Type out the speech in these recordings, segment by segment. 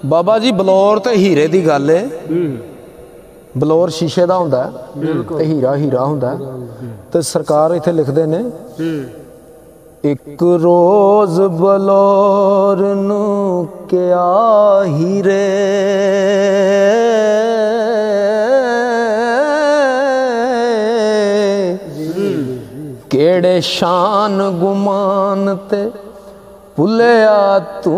बाबा जी बलौर ते हीरे दी गल है। बलौर शीशे दा हुंदा ते हीरा हीरा हुंदा ते सरकार इत्थे लिखदे ने एक रोज बलौर नू क्या हीरे केड़े शान गुमान ते भुलिया तू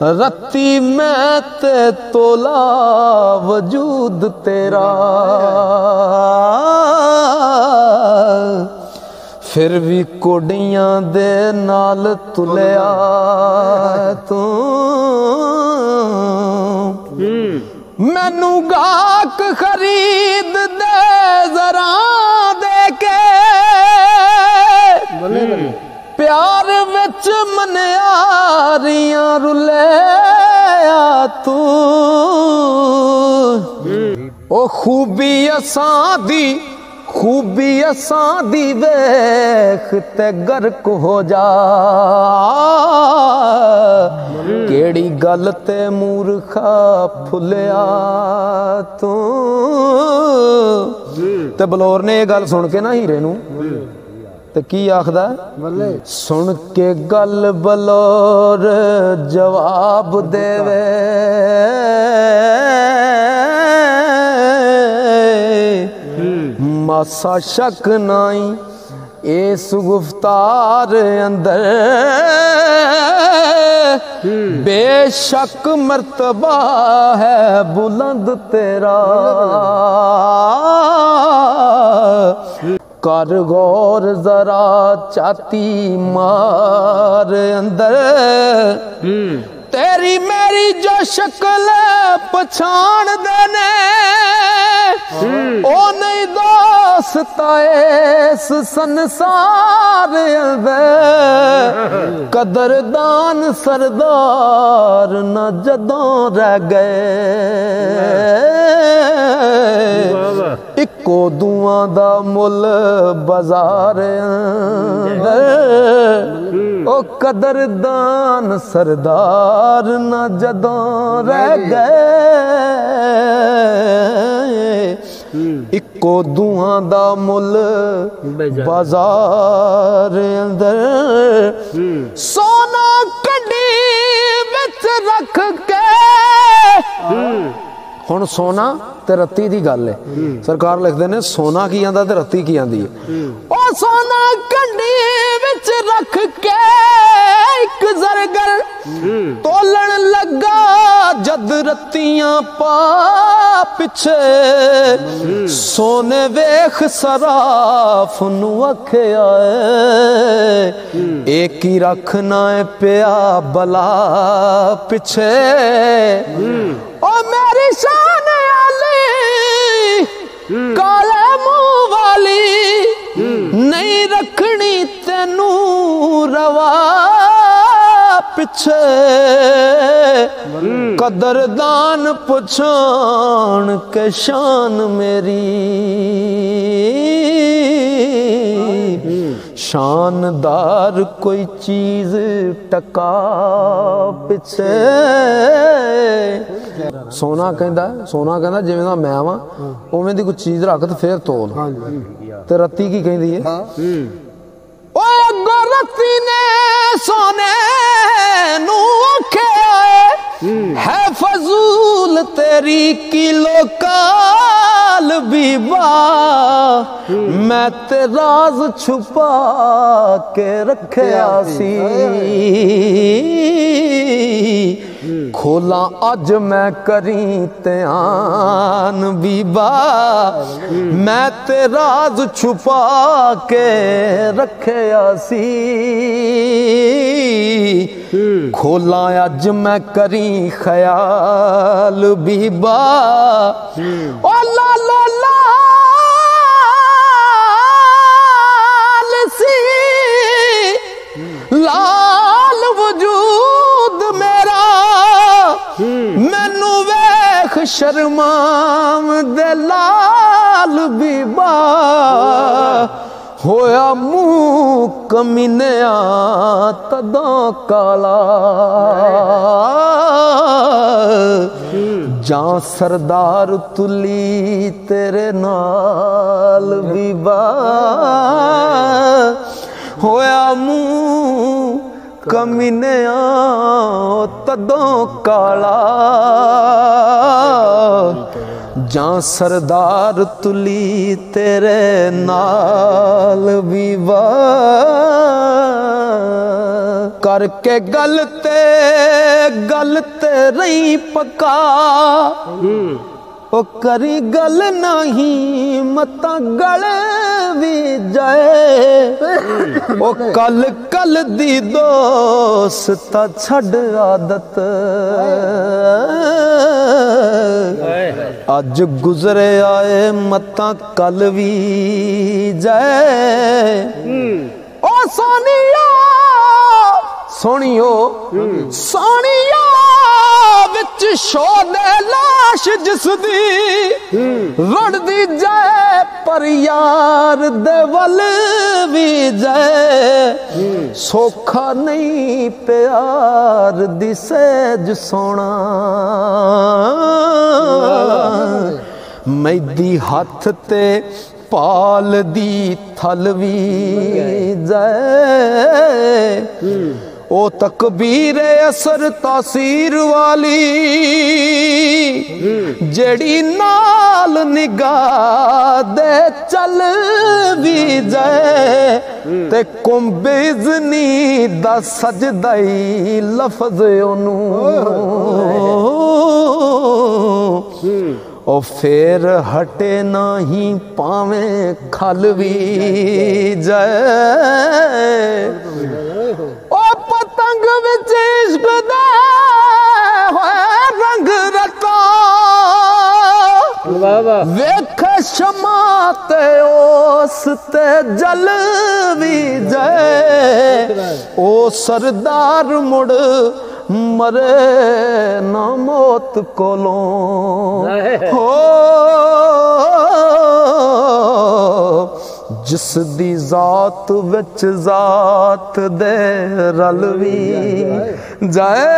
रत्ती मैं ते तोला वजूद तेरा फिर भी कोडियां दे नाल तुलिया तू मैनू गाहक खरीद दे जरा दे के प्यार विच मनियारियां रुलिया तू ओ खूबी असां दी वेख ते गर्क हो जा केड़ी गल ते मूर्खा फुलिया तू ते बलौर ने ये गल सुन के ना हीरे नू ते की आखदा सुन के गल बलौर जवाब देवे मासा शक नाई इस गुफ्तार अंदर बेशक मर्तबा है बुलंद तेरा कर गौर जरा चाती मार अंदर तेरी मेरी जो शक्ल पछाण देने ओ नहीं दोस्ता इस संसार अंदर कदरदान सरदार न जदों रह गए इको दुआ दा मुल बाजार अंदर ओ कदरदान सरदार न जदों रह गए इको दुआ दा मुल बाजार अंदर सोना कड़ी विच रख के हुण सोना ते रत्ती दी गल है सरकार लिखदे ने सोना की आंदा ते रत्ती की आंदी है ओ सोना कंडी विच रख के एक जरगर तोलन लगा जद रत्तियां पा पिछे सोने वेख सराफ नू आखिया एक ही रखना है पिया बला पिछे ओ मेरी शान आली काले मुंह वाली नहीं रखनी तेनू रवा पिछे कदरदान पुछान के शान मेरी शानदार कोई चीज टका पिछे सोना कहंदा जिवें दा मैं वां उवें दी कोई चीज रख ते फिर तोल ते रत्ती की कहंदी है ओए अगो रत्ती ने सोने नू आखिया है फजूल तेरी किलो काल बीबा मैं ते राज छुपा के रखिया सी खोला अज मैं करी त्यान बीबा मैं ते राज छुपा के रखिया सी खोला अज मैं करी ख्याल बीबा ओ ला ला लाल सी लाल वजूद मेरा मैनू वेख शर्माम दे लाल बीबा होया मुंह कमीनिया तदों काला जा सरदार तुली तेरे नाल बीबा होया मुंह कमीनिया तदों काला जा सरदार तुली तेरे नाल विवा करके गलते रही पक्का ओ करी गल नहीं मता गल भी जाए ओ कल दी दोस्त छड़ आदत अज गुजरे आए मता कल भी जाए ओ सोनिया सोनियो सोनिया विच शोले लाश जिसदी रुड़दी जाए पर यार दे वल भी जाए सौखा नहीं प्यार दी सहज सोना मैदी हाथ ते पाल दी थल भी जाए ओ तकबीर असर तासीर वाली जेड़ी नाल निगाह दे चल भी जाए ते कुंबिजनी दा सजदाई लफ्ज ओनू ओ फिर हटे नहीं पावे खल भी जाए ओ पतंग विच इश्क दे होए रंग रता वेख शमा ते उस ते जल भी जाए ओ सरदार मुड़ मरे ना मौत कोलों हो जिस दी जात विच जात दे रल भी जाए